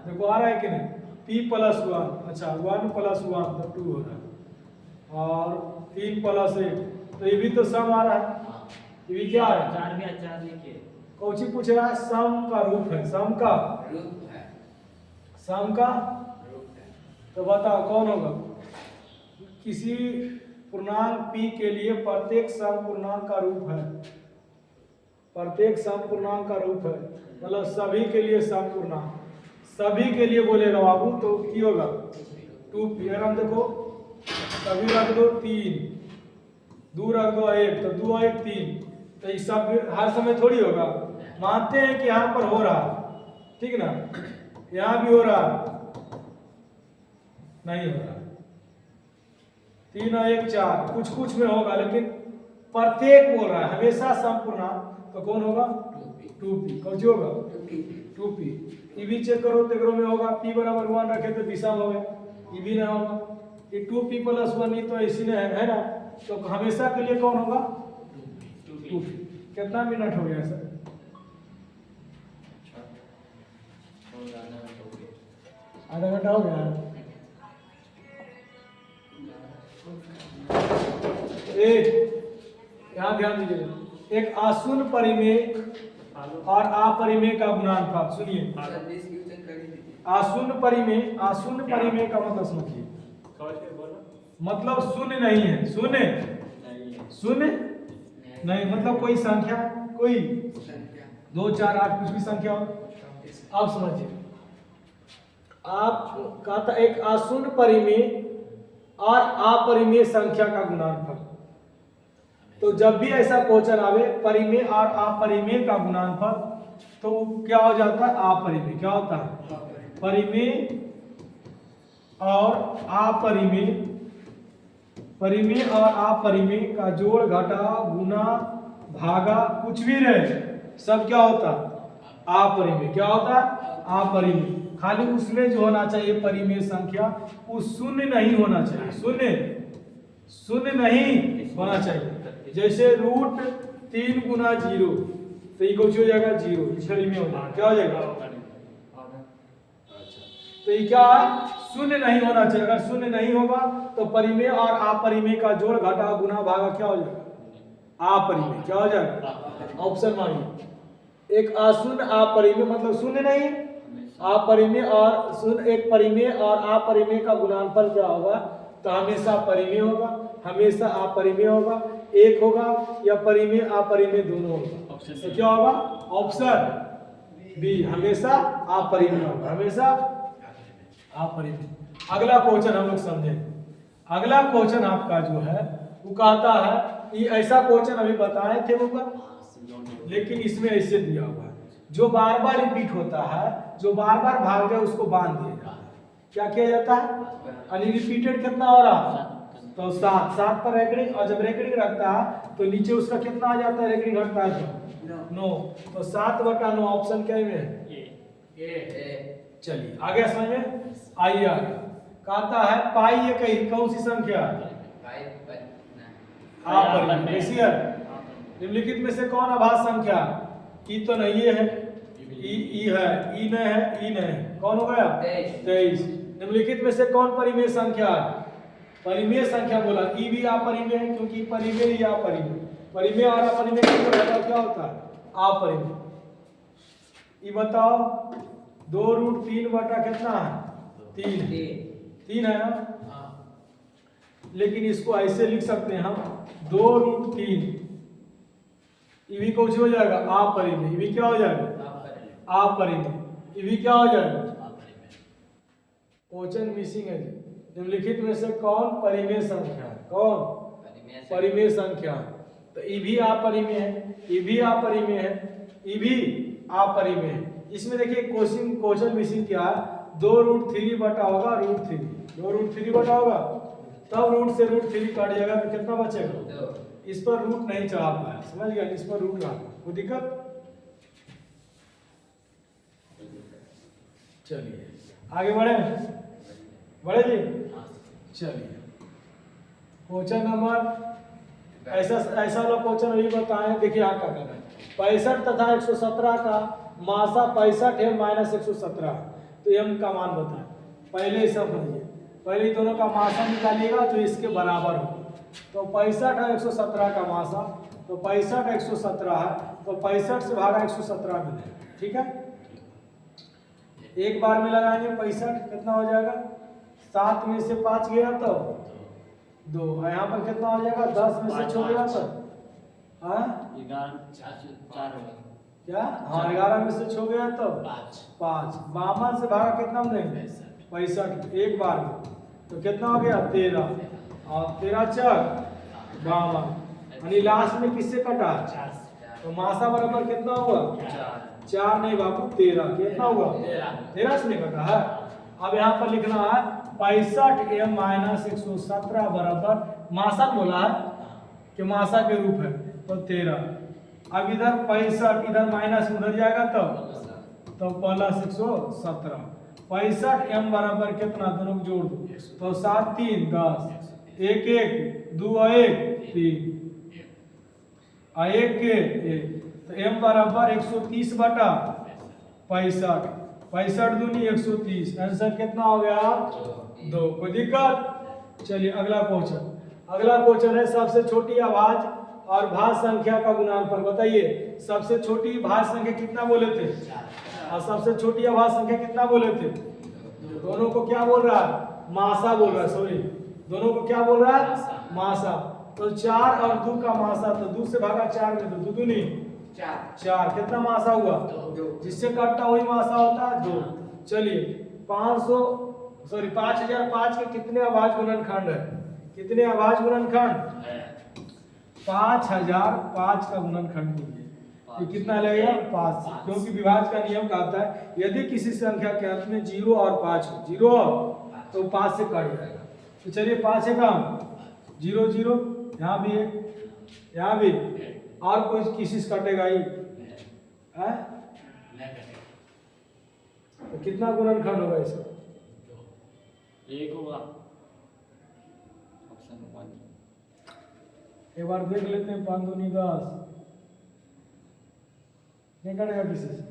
देखो आ रहा है कि नहीं, p प्लस 1, अच्छा 1 प्लस 1 तो 2 हो रहा है, और 3 प्लस 1 तो ये भी तो सम आ रहा है, ये भी क्या आ रहा है कौची पूछ रहा है, सम का रूप है, सम का रूप है, सम का तो बताओ कौन होगा, किसी पूर्णांक p के लिए प्रत्येक समपूर्णांक का रूप है, प्रत्येक समपूर्णांक का रूप है, मतलब सभी के लिए समपूर्णांक, सभी के लिए बोलेगा बाबू तो की होगा 2p। अगर हम देखो सभी रख दो 3, 2 रख दो 1, तो 2 और 1 3, तो ये सब हर समय थोड़ी होगा, मानते हैं कि यहाँ पर हो रहा, ठीक ना, यहाँ भी हो रहा, नहीं हो रहा, 3 और 1 4, कुछ कुछ में होगा, लेकिन प्रत्येक बोल रहा है हमेशा संपूर्णांक, तो कौन होगा 2p। कौन सी होगा 2p। ये भी चेक करो तेगरो में होगा, p बराबर 1 रखे तो विषम हो गया, ये भी नहीं होगा, ये 2p + 1 नहीं तो इसी ने है ना, तो हमेशा के लिए कौन होगा 2p। कितना मिनट हो गया सर? आधा घंटा हो गया। यहाँ ध्यान दीजिए, एक आशून्य परिमेय और अपरिमेय का गुणनफल, सुनिए आशून्य परिमेय का मतलब समझिए, मतलब शून्य नहीं है, शून्य नहीं मतलब कोई संख्या, कोई 2 4 8 कुछ भी संख्या हो। आप समझिए, आप कहता एक आशून्य परिमेय और अपरिमेय संख्या का गुणनफल, तो जब भी ऐसा क्वेश्चन आवे परिमेय और अपरिमेय का गुणनफल, तो क्या हो जाता है अपरिमेय, क्या होता है परिमेय और अपरिमेय, परिमेय और अपरिमेय का जोड़ घटाव गुना भागा कुछ भी रहे सब क्या होता अपरिमेय, क्या होता अपरिमेय। खाली उसमें जो होना चाहिए परिमेय संख्या वो शून्य नहीं होना चाहिए, शून्य नहीं होना चाहिए। जैसे √3 × 0, तो ये कुछ हो जाएगा 0, परिमेय हो जाएगा, क्या हो जाएगा तो ये क्या है शून्य नहीं होना चाहिए। अगर शून्य नहीं होगा तो परिमेय और अपरिमेय का जोड़ घटाव गुना भागा क्या हो जाएगा अपरिमेय, क्या हो जाएगा ऑप्शन मानिए, एक अशून्य अपरिमेय मतलब शून्य नहीं, अपरिमेय और शून्य, एक परिमेय और अपरिमेय का गुणनफल क्या होगा तो हमेशा परिमेय होगा, हमेशा अपरिमेय होगा, एक होगा या परिमेय अपरिमेय दोनों होगा, तो क्या होगा ऑप्शन बी हमेशा अपरिमेय होगा, हमेशा अपरिमेय। अगला क्वेश्चन हम लोग समझें, अगला क्वेश्चन आपका जो है वो कहता है, ये ऐसा क्वेश्चन अभी बताए थे वो का, लेकिन इसमें ऐसे दिया हुआ है जो बार बार रिपीट होता है, जो बार बार भाग जाए उसको बांध दिया जाता है, क्या किया जाता है अनरिपीटेड कितना हो रहा तो 7 पर रेकरिंग, और जब रेकरिंग रखता है तो नीचे उसका कितना आ जाता है रेकरिंग हटता है तो 9, तो 7/9 ऑप्शन क्या में है चलिए आगे समझ में आइए। आगे कहता है पाई ये कहीं कौन सी संख्या कैसी है निम्नलिखित में से कौन अभाज्य संख्या ई तो नहीं है, ई है, ई नहीं है, ई नहीं, कौन हो गया 23। निम्नलिखित में से कौन परिमेय संख्या है, परिमेय संख्या बोला ई भी अपरिमेय है क्योंकि परिमेय या अपरिमेय, परिमेय और अपरिमेय का क्या होता है अपरिमेय। ये बताओ 2√3 बटा कितना है 3 है ना, लेकिन इसको ऐसे लिख सकते हैं हम 2√3, ये भी कौन हो जाएगा अपरिमेय, ये भी क्या हो जाएगा अपरिमेय, ये भी क्या हो जाएगा क्वेश्चन मिसिंग है। निम्नलिखित में से कौन परिमेय संख्या है, कौन परिमेय संख्या, तो ये भी अपरिमेय है, ये भी अपरिमेय है, ये भी अपरिमेय है। इसमें देखिए क्वेश्चन मिसिंग क्या है 2√3 बटा होगा √3, 2√3 बटा होगा तब रूट से √3 काट जाएगा तो कितना बचेगा, इस पर रूट नहीं चढ़ा पाया, समझ गया, इस पर रूट रहा कोई दिक्कत। चलिए आगे बढ़े जी, चलिए क्वेश्चन नंबर ऐसा वाला क्वेश्चन अभी बताएं, देखिए यहाँ का करना है 65 तथा 117 का मासा 65 है -117, तो m का मान बताएं। पहले सब समझिए, पहले दोनों का मासा निकालिएगा जो इसके बराबर हो, तो 65 और 117 का मासा, तो 65 117 है तो 65 से भागा 117 मिलेगा, ठीक है। एक बार में लगाएंगे 65 कितना हो जाएगा 7 में से 5 गया तो 2। और यहाँ पर कितना हो जाएगा? 10 में से छोड़ेगा तो हाँ 4 होगा क्या? हाँ 11 में से छो गया तो 5। 52 से भागा कितना हम देंगे? 65 एक बार में, तो कितना हो गया? 13। और 13 4 52, यानी लास्ट में किससे कटा? तो मासा बराबर कितना हुआ? 4 नहीं बाबू 13। कितना हुआ? 13 से नहीं कटा है। अब यहाँ पर लिखना है 65m - 117 बराबर मासा बोला है कि मासा के रूप है तो 13। अब इधर 65 इधर माइनस उधर जाएगा तो प्लस 117। 65m बराबर कितना? दोनों को जोड़ दो तो 7 3 10, 1 1 2 और 1 3 और 1 के 1, तो m बराबर 130 बटा 65। 65 दूनी 130, आंसर कितना हो गया? 2। कोई दिक्कत? चलिए अगला क्वेश्चन। अगला क्वेश्चन है सबसे छोटी आवाज और भाज्य संख्या का गुणनफल। बताइए सबसे छोटी भाज्य संख्या कितना बोले थे और सबसे छोटी अभाज्य संख्या कितना बोले थे? दोनों को क्या बोल रहा है? मासा बोल रहा है, सॉरी दोनों को क्या बोल रहा है? मासा। तो 4 और 2 का मासा, तो 2 से भागा 4 में तो 2 दूनी 4। कितना मासा हुआ? जिससे कटता वही मासा होता है 2। चलिए 5005 के कितने अभाज्य गुणनखंड है? कितने अभाज्य गुणनखंड? 5005 का गुणनखंड कीजिए, ये कितना लगेगा? 5। क्योंकि विभाज्य का नियम कहता है यदि किसी संख्या के अंत में 0 और 5 हो, 0 तो 5 से कट जाएगा। तो चलिए 5 है कम 0 0, यहाँ भी है यहाँ भी, और कोई किसी से कटेगा ही है? तो कितना गुणनखंड होगा इसका? 1 होगा। ऑप्शन 1 एक बार देख लेते हैं। 5 दूनी 10 नहीं कटेगा किसी से?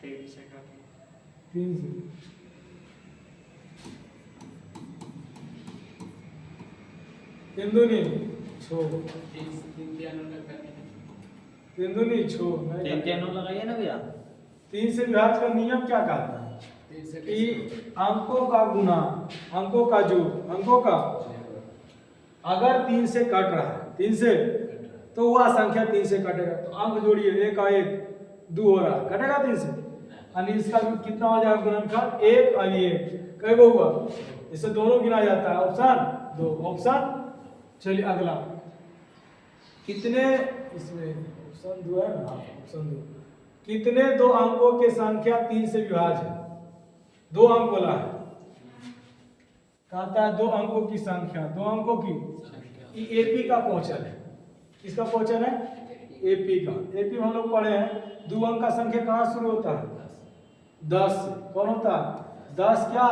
3 से 3 दूनी 6, 3 दूनी 6 लगाइए ना भैया। 3 से विभाज्य का नियम क्या कहता है कि अंकों का गुना, अंकों का जोड़, अंकों का अगर 3 से कट रहा है 3 से, तो वह संख्या 3 से कटेगा। तो अंक जोड़िए 1 का 1 2 हो रहा है, कटेगा 3 से, यानी इसका कितना हो जाएगा गुणनखंड? 1 और 1 कई गो हुआ? इससे दोनों गिना जाता है। Option 2 option. चलिए अगला, कितने इसमें ऑप्शन 2 है ना? ऑप्शन 2 कितने दो अंकों के संख्या 3 से विभाज्य है? 2 अंक बोला है, कहता है 2 अंकों की संख्या, 2 अंकों की एपी का क्वेश्चन है। किसका क्वेश्चन है? एपी का। एपी में हम लोग पढ़े हैं 2 अंक का संख्या कहाँ शुरू होता है? 10 से। कौन होता है? 10 क्या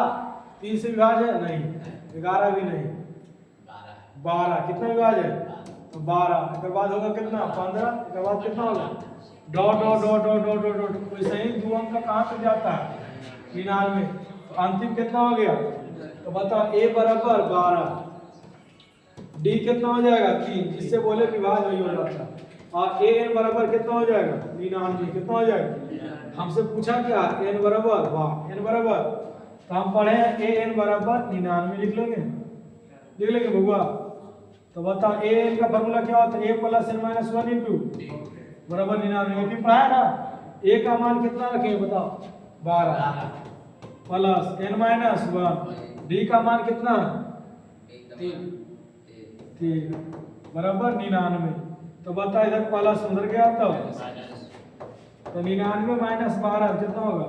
3 से विभाज्य है? नहीं। 11 भी नहीं, 12। कितना विभाज्य है? तो 12। इसके बाद होगा कितना? 15। इसके बाद कितना होगा? Dot dot dot dot dot dot dot. वैसे ही 2 अंक का कहाँ तक जाता है? 99। तो अंतिम कितना हो गया? तो बताओ a बराबर 12, d कितना हो जाएगा? 3, जिससे बोले विभाज्य वही हो जाता है। और an बराबर कितना हो जाएगा? 99। कितना हो जाएगा? हमसे पूछा क्या? n बराबर वाह n बराबर, तो हम पढ़े an बराबर 99 लिख लेंगे भगवा। तो बताओ an का फॉर्मूला क्या होता है? a + n - 1 इंटू बराबर 99। भी पढ़ा है ना? a का मान कितना रखेंगे बताओ? 12 प्लस n - 1, d का मान कितना? 3 बराबर 99। तो बता इधर प्लस उधर गया तो 99 - 12 कितना होगा?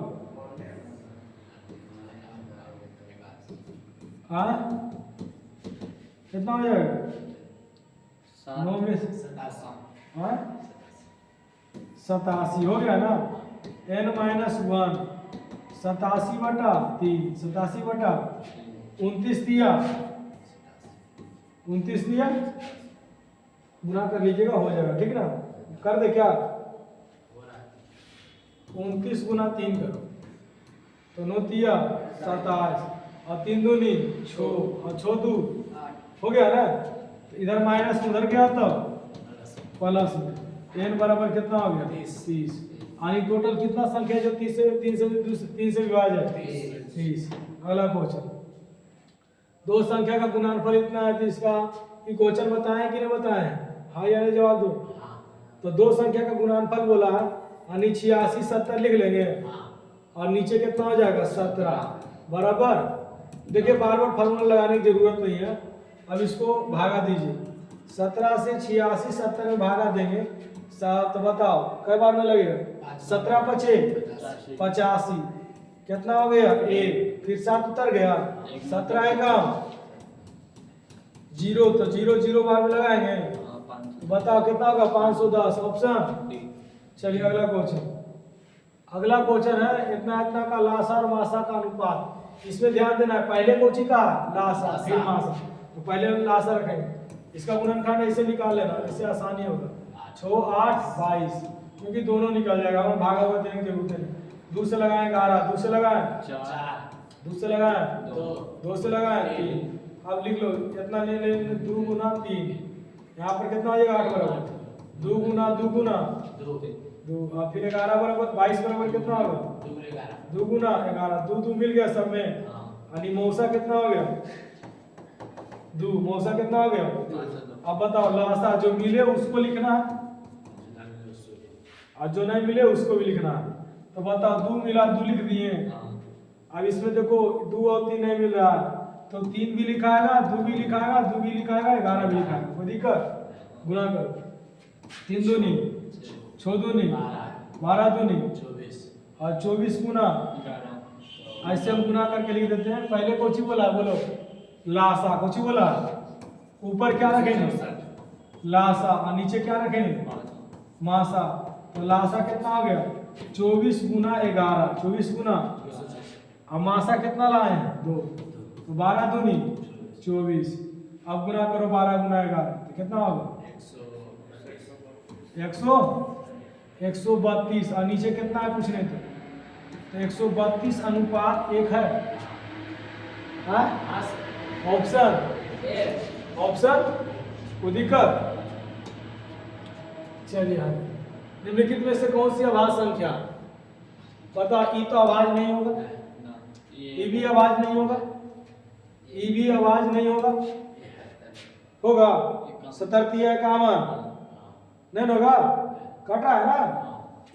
हाँ कितना हो जाएगा? 9 में 87 हो गया ना? n - 1 87 बटा 3, 87 बटा 29 दिया, 29 दिया, गुना कर लीजिएगा हो जाएगा। ठीक ना? कर दे क्या? 29 गुना 3 करो तो 9 दिया 27 और 3 दूनी 6 और 6 2 हो गया ना? तो इधर माइनस उधर गया तो प्लस में n बराबर कितना हो गया? 30। यानी टोटल कितना संख्या जो 3 से विभाज्य है? 30। अगला क्वेश्चन, दो संख्या का गुणनफल इतना है तो इसका इक्वेशन बताएं कि नहीं बताएं? हाँ या नहीं जवाब दो। तो दो संख्या का गुणनफल बोला है, यानी 86 70 लिख लेंगे और नीचे कितना हो जाएगा 17 बराबर। देखिए बार बार फार्मूला लगाने की जरूरत नहीं है। अब इसको भागा दीजिए, 17 से 86 70 में भागा देंगे तो बताओ कई बार में लगेगा? 17 पचे 85 कितना हो गया? 1, फिर 7 उतर गया, 17 है कम 0, तो 0 0 बार में लगाएंगे, बताओ कितना होगा? 510 ऑप्शन। चलिए अगला क्वेश्चन। अगला क्वेश्चन है इतना इतना का लासा और मासा का अनुपात। इसमें ध्यान देना है, पहले कोची का लासा फिर मासा, तो पहले हम लासा रखेंगे। इसका गुणनखंड ऐसे निकाल लेना, इससे आसानी होगा। 6 8 22, क्योंकि दोनों निकल जाएगा, हमें भागा हुआ देने की जरूरत नहीं। 2 से लगाएं 11, 2 से लगाएं 4, 2 से लगाएं 2 से लगाएं 3। अब लिख लो कितना ले ले 2 गुना 3, यहाँ पर कितना हो जाएगा? 8 बराबर 2 गुना 2 गुना 2, अब फिर 11 बराबर 22 बराबर कितना होगा? 2 गुना 11, 2 2 मिल गया सब में, यानी मौसा कितना हो गया? 2, मौसा कितना हो गया? अब बताओ लासा जो मिले उसको लिखना है और जो नहीं मिले उसको भी लिखना है। तो बताओ 2 मिला 2 लिख दिए। अब इसमें देखो 2 और 3 नहीं मिल रहा, तो 3 भी लिखाएगा, 2 भी लिखाएगा, 2 भी लिखाएगा, 11 भी लिखाएगा, कोई दिक्कत? गुना करो, 3 दूनी 6 दूनी 12 दूनी 24 और 24 गुना, ऐसे हम गुना करके लिख देते हैं। पहले कोची बोला? बोलो लासा। कोची बोला? ऊपर क्या रखेंगे? लासा, और नीचे क्या रखेंगे? मासा। तो लासा कितना हो गया? 24 गुना 11, 24 गुना, और मासा कितना लाए हैं? 2, तो 12 दूनी 24। अब गुना करो 12 गुना 11, तो कितना होगा? 132। और नीचे कितना है पूछने? तो 132 अनुपात 1 है। ऑप्शन ऑप्शन कोई दिक्कत? चलिए आगे। निम्नलिखित में से कौन सी अभाज्य संख्या? पता ई तो अभाज्य नहीं होगा, ई भी अभाज्य नहीं होगा, ई भी अभाज्य नहीं होगा, होगा 17 कामन नहीं होगा, कटा है ना,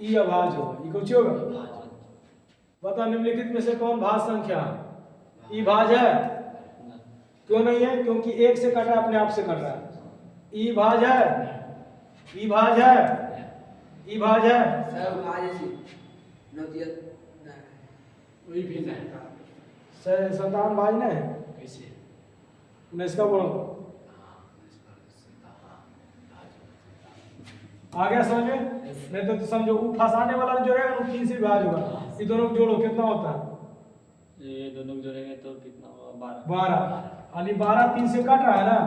ई अभाज्य होगा। ई कुछ होगा? बता निम्नलिखित में से कौन भाज्य संख्या? ई भाज्य है? क्यों नहीं है? क्योंकि 1 से कट रहा है, अपने आप से कट रहा है। ई भाज्य है? ई भाज्य है? ई भाज्य है? सर भाज्य जी नदिया वही भेजा है। संतान भाज्य नहीं है? कैसे? मैं इसका बोलो आ गया समझ में? नहीं तो समझो वो फंसाने वाला जो रहेगा वो 3 से भाज्य होगा। ये दोनों को जोड़ो कितना होता है? ये दोनों को जोड़ेंगे तो कितना होगा? 12। यानी 12 3 से कट रहा है ना,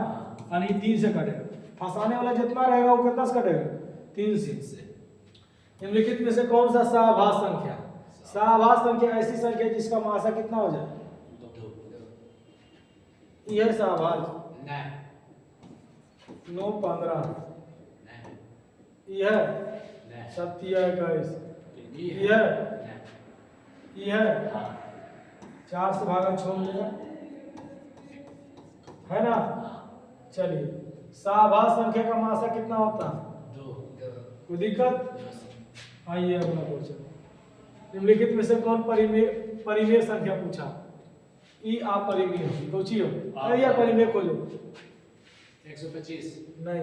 यानी 3 से कटेगा। फंसाने वाला जितना रहेगा वो कितना से कटेगा? 3 से। निम्नलिखित में से कौन सा सहभाज्य संख्या? सहभाज्य संख्या ऐसी संख्या जिसका मासा कितना हो जाए? 2। यह सहभाज्य 9 15, यह 27 21, यह 4 से भागा 6 मिलेगा, है ना? चलिए सहभाज्य संख्या का मासा कितना होता है? 2। कोई दिक्कत? आइए अगला क्वेश्चन। निम्नलिखित में से कौन परिमेय संख्या पूछा? ई अपरिमेय हो, कोची हो? अरे या परिमेय खोजो। 125 नहीं,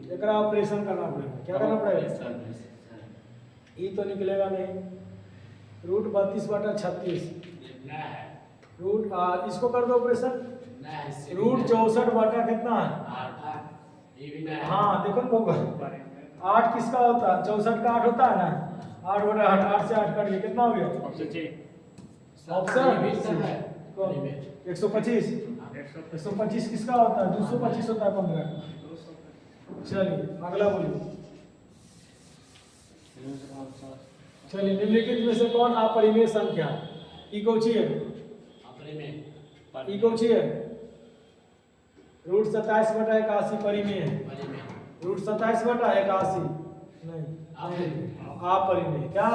एकरा ऑपरेशन करना पड़ेगा। क्या करना पड़ेगा? ई तो निकलेगा नहीं। रूट 32/36 रूट इसको कर दो ऑपरेशन। रूट 64 बटा कितना है? हाँ देखो ना होगा 8 किसका होता है? 64 का 8 होता है ना, 8 बटा 8 से 8 कट गया, कितना हो गया? ऑप्शन 125। 125 किसका होता है? 225 होता है 15। चलिए अगला बोलिए। चलिए निम्नलिखित में से कौन अपरिमेय संख्या? ई कौची है? ई कौची है? रूट 27/81 परिमेय है। रूट 27/81 नहीं, अपरिमेय। क्या?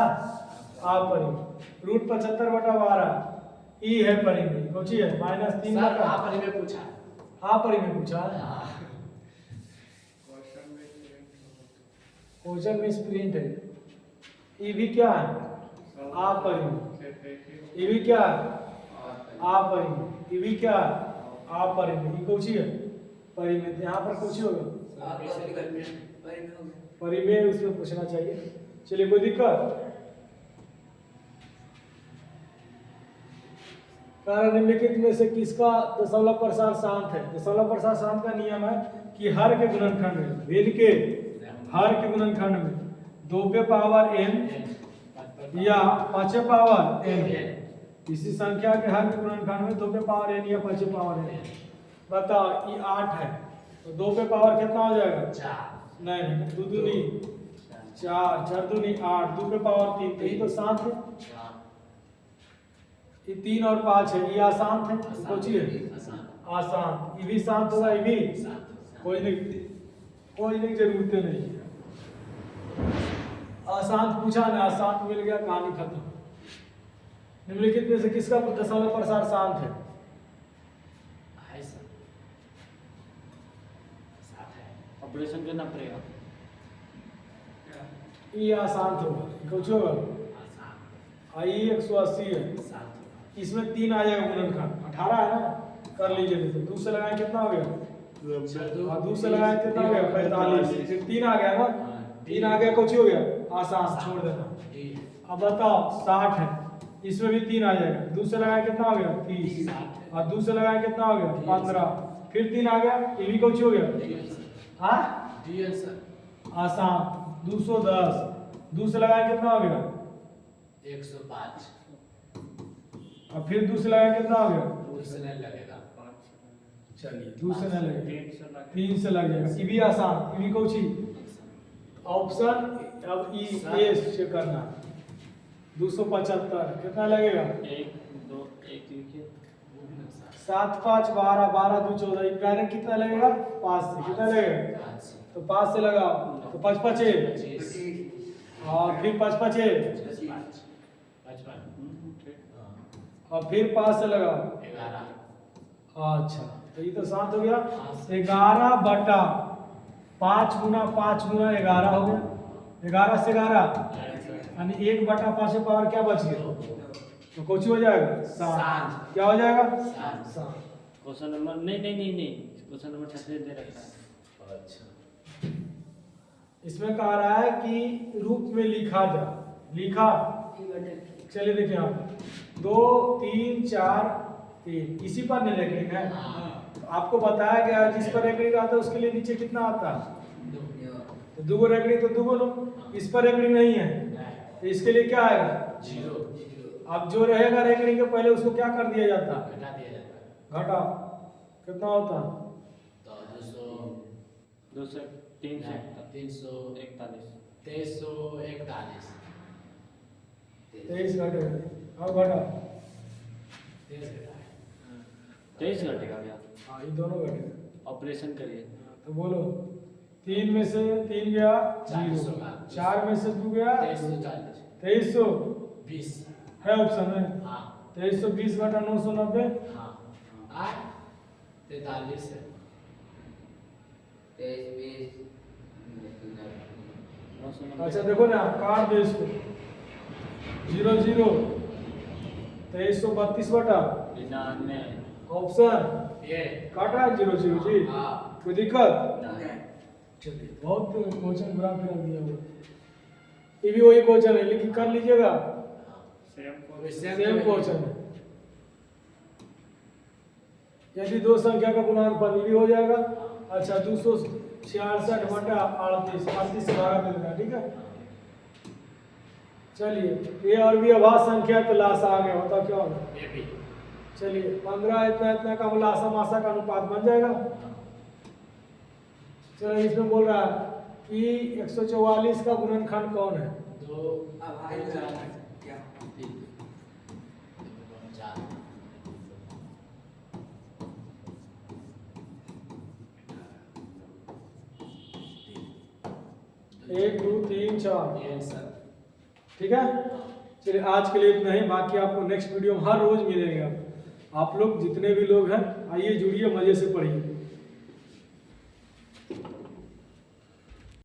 अपरिमेय। रूट 75/12 ई है परिमेय कोची है -3 सर बटा आप में पूछा है। आ परिमेय पूछा है। क्वेश्चन में प्रिंट है। ई भी क्या है आ परिमेय। ई भी क्या है आ परिमेय। ई भी क्या है आ परिमेय। ई कोची है परिमेय। यहाँ पर कोची होगा आपका विकल्प परिमेय हो गया। परिमेय उसमें पूछना चाहिए। चलिए कोई दिक्कत। कारण निम्नलिखित में से किसका दशमलव प्रसार शांत है। दशमलव प्रसार शांत का नियम है कि हर के गुणनखंड में भिन्न के हर के गुणनखंड में 2 पे पावर n या 5 पावर n इसी संख्या के हर के गुणनखंड में 2 पे पावर n या 5 पावर n। बताओ ये 8 है तो 2 पे पावर कितना हो जाएगा 4 नहीं 2 दूनी 4 4 दूनी 8 2 पे पावर 3 तो ये तो शांत है। ये 3 और 5 है ये अशांत है। सोचिए अशांत। ये भी शांत होगा ये भी कोई नहीं जरूरत नहीं है। अशांत पूछा ना अशांत मिल गया कहानी खत्म। निम्नलिखित में से किसका दशमलव प्रसार शांत है। ऑपरेशन करना पड़ेगा। ये अशांत होगा कुछ होगा आई 180 है। इसमें 3 आ जाएगा गुणनखंड 18 है ना कर लीजिए। तो 2 से लगाए कितना हो गया 2 से लगाए कितना हो गया 45। फिर 3 आ गया ना 3 आ गया कुछ हो गया आसान छोड़ देना। अब बताओ 60 है इसमें भी 3 आ जाएगा 2 से लगाए कितना हो गया 30 और 2 से लगाए कितना हो गया 15 फिर 3 आ गया ये भी कुछ हो गया हाँ आसान 210 2 से लगाए कितना हो गया 105 और फिर 2 से लगाए कितना हो गया 2 से नहीं लगेगा। चलिए 2 से नहीं लगेगा 3 से लग जाएगा। ये भी आसान ये भी कुछ ही ऑप्शन अब ई ए से करना 275 कितना लगेगा 1 2 1 लिखिए 7 5 12 12 2 14 डायरेक्ट कितना लगेगा 5 से कितना लगेगा तो 5 से लगाओ तो 5 5 और फिर 5 5 और फिर 5 से लगाओ 11 अच्छा तो ये तो शांत हो गया। 11 बटा 5 गुना 5 गुना 11 हो गया 11 से 11 यानी 1 बटा 5 पावर क्या बच गया तो कुछ हो जाएगा 7 क्या हो जाएगा 7। क्वेश्चन नंबर नहीं क्वेश्चन नंबर 36 दे रखा है। अच्छा इसमें कह रहा है कि रूप में लिखा जा लिखा। चलिए देखिए यहाँ पर 2 3 4 3 इसी पर नहीं रेकरिंग है। तो आपको बताया गया जिस पर रेकरिंग आता है उसके लिए नीचे कितना आता है तो 2 रेकरिंग तो 2 लो। इस पर रेकरिंग नहीं है तो इसके लिए क्या आएगा 0 अब जो रहेगा रेकरिंग के पहले उसको क्या कर दिया जाता है घटा दिया जाता है। घटा कितना होता तो 200 341 2341 23 घटे अब घटा 23 घटेगा क्या हाँ ये दोनों घटे ऑपरेशन करिए तो बोलो 3 में से 3 गया 0 4 में से 2 गया 2320 है ऑप्शन है 2320 घटा 990 43 है 23 अच्छा देखो ना काट दो इसको 0 0 2332 बटा 99 ऑप्शन ये काटा 0 0 जी हाँ कोई दिक्कत चलिए बहुत क्वेश्चन बुरा फिर दिया हुआ ये भी वही क्वेश्चन है लेकिन कर लीजिएगा सेम क्वेश्चन है। यदि 2 संख्या का गुणनफल भी हो जाएगा। अच्छा 266 बटा 38 से भागा मिलेगा ठीक है। चलिए ये और भी अभाज्य संख्या तो लासा आ गया होता क्या होगा ये भी चलिए 15 इतना का लासा मासा का अनुपात बन जाएगा। चलिए इसमें बोल रहा है कि 144 का गुणनखंड कौन है 2 अब आगे क्या 3 4 1 2 3 4 ये सर ठीक है। चलिए आज के लिए इतना ही, बाकी आपको नेक्स्ट वीडियो में हर रोज मिलेगा। आप लोग जितने भी लोग हैं आइए जुड़िए, मजे से पढ़िए।